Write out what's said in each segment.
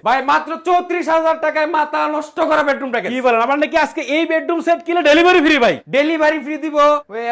ভাই মাত্র 34,000 টাকায় মাথা নষ্ট করা বেডরুম প্যাকেজ। কি বলেন, আমার নাকি আজকে এই বেডরুম সেট কিনে ডেলিভারি ফ্রি ভাই। ডেলিভারি ফ্রি দিব,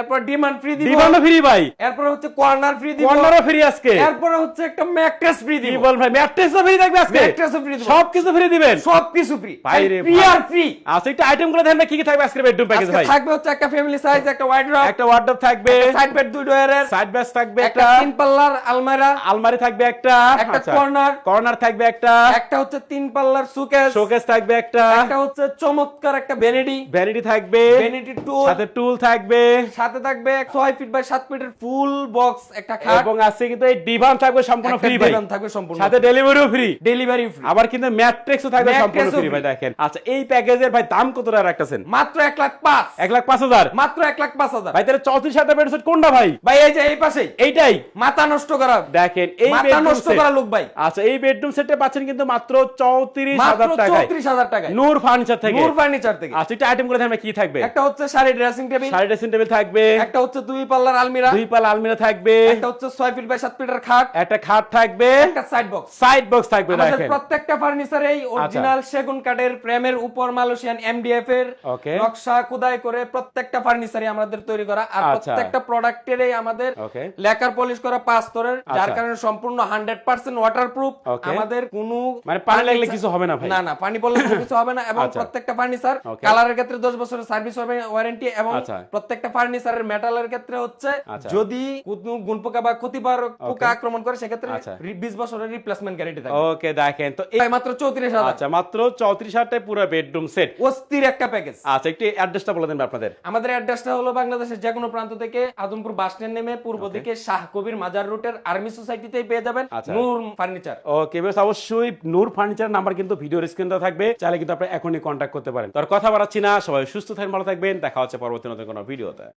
এরপর ডিমান্ড ফ্রি দিব, ডিমান্ড ফ্রি ভাই, এরপর হচ্ছে কর্নার ফ্রি দিব, কর্নারও ফ্রি আজকে, এরপর হচ্ছে একটা ম্যাট্রেস ফ্রি কি দিব। বল ভাই, ম্যাট্রেসও ফ্রি থাকবে আজকে, ম্যাট্রেসও ফ্রি দিব, সবকিছু ফ্রি দিবেন, সবকিছু ফ্রি ভাই রে ফ্রি ভাই। আর ফ্রি। আচ্ছা একটু আইটেম গুলো দেখেন না, কি কি থাকবে আজকে বেডরুম প্যাকেজ আজকে ভাই। থাকবে হচ্ছে একটা ফ্যামিলি সাইজ, একটা ওয়ার্ডরোব, একটা ওয়ার্ডরোব থাকবে, সাইড বেড দুই ডয়ারের, সাইড ব্যাস থাকবে, একটা একটা তিন পাল্লার আলমারা, আলমারি থাকবে, একটা একটা কর্নার, কর্নার থাকবে, একটা একটা হচ্ছে তিন পাল্লার সুকেস, শোকেস থাকবে, একটা হচ্ছে চমৎকার একটা ভ্যানিটি, ভ্যানিটি থাকবে, ভ্যানিটি টুল, সাথে টুল থাকবে, সাথে থাকবে 6 ফিট বাই 7 ফিটের ফুল বক্স একটা খাট, এবং আছে কিন্তু এই ডিভান থাকবে সম্পূর্ণ একটা ফ্রি ভাই, divan থাকবে সম্পূর্ণ সাথে ডেলিভারিও ফ্রি, ডেলিভারি ফ্রি, আবার কিন্তু ম্যাট্রিক্সও থাকবে সম্পূর্ণ ম্যাট্রেসও ফ্রি ভাই। free। দেখেন আচ্ছা এই প্যাকেজের ভাই দাম কত টাকা রাখতেছেন? মাত্র 1,05,000, 1,05,000 মাত্র 1,05,000 ভাই। তাহলে 34,000 বেড সেট কোনটা ভাই? ভাই এই যে এই পাশেই এইটাই মাথা নষ্ট করা, দেখেন এই মাথা বেডরুম নষ্ট করা লোক ভাই, আচ্ছা এই বেডরুম সেটে পাচ্ছেন কিন্তু মাত্র মাত্র 34,000 টাকায় 34,000 টাকায় নূর ফার্নিচার থেকে। নূর ফার্নিচার থেকে। আচ্ছা এটা আইটেম গুলো দেখেন কি থাকবে? একটা হচ্ছে sari dressing table, sari dressing table থাকবে, একটা হচ্ছে দুই পাল্লার আলমিরা, দুই পাল আলমিরা থাকবে, একটা হচ্ছে 6 ফিট বাই 7 ফিটের খাট, একটা খাট থাকবে, একটা সাইড বক্স। সাইড বক্স থাকবে। আমাদের দেখেন প্রত্যেকটা ফার্নিচারেই অরিজিনাল সেগুন কাঠের ফ্রেমের উপর মালয়েশিয়ান এমডিএফ এর Okay. নকশা খোদাই করে প্রত্যেকটা ফার্নিচারই আমাদের তৈরি করা, আর আচ্ছা। প্রত্যেকটা প্রোডাক্টেরই আমাদের Okay. লেকার পলিশ করা 5 স্তরের, যার আচ্ছা। কারণে সম্পূর্ণ 100% ওয়াটারপ্রুফ। Okay. আমাদের কোনো মানে পানি লাগলে কিছু হবে না ভাই? না পানি পড়লে কোনো কিছু হবে না, এবং আচ্ছা। প্রত্যেকটা ফার্নিচার Okay. কালারের ক্ষেত্রে 10 বছরের সার্ভিস ওয়ারেন্টি, এবং আচ্ছা। প্রত্যেকটা ফার্নিচারের মেটালের ক্ষেত্রে হচ্ছে আচ্ছা। যদি কোনো গুণপোকা বা ক্ষতিকারক পোকা আক্রমণ করে সেক্ষেত্রে আচ্ছা। 20 বছরের রিপ্লেসমেন্ট গ্যারান্টি থাকে। ওকে দেখেন তো এই ভাই মাত্র 34,000, আচ্ছা মাত্র 34,000 টাকায় পুরো বেডরুম সেট। অস্থির একটা প্যাকেজ। আচ্ছা একটু অ্যাড্রেসটা বলে দেন আপনাদের। আমাদের অ্যাড্রেসটা হলো বাংলাদেশের যে কোনো প্রান্ত থেকে আদমপুর বাস স্ট্যান্ড নেমে পূর্ব দিকে শাহ কবির মাজার রুটের আর্মি সোসাইটিতেই পেয়ে যাবেন আচ্ছা। নূর ফার্নিচার। ওকে বেশ, অবশ্যই নূর ফার্নিচার নাম্বার কিন্তু ভিডিওর স্ক্রিনে থাকবে, চাইলে কিন্তু আপনি এখনই কন্ট্যাক্ট করতে পারেন। তো আর কথা বাড়াচ্ছি না, সবাই সুস্থ থাকবেন, ভালো থাকবেন, দেখা হচ্ছে পরবর্তী নতুন কোনো ভিডিওতে।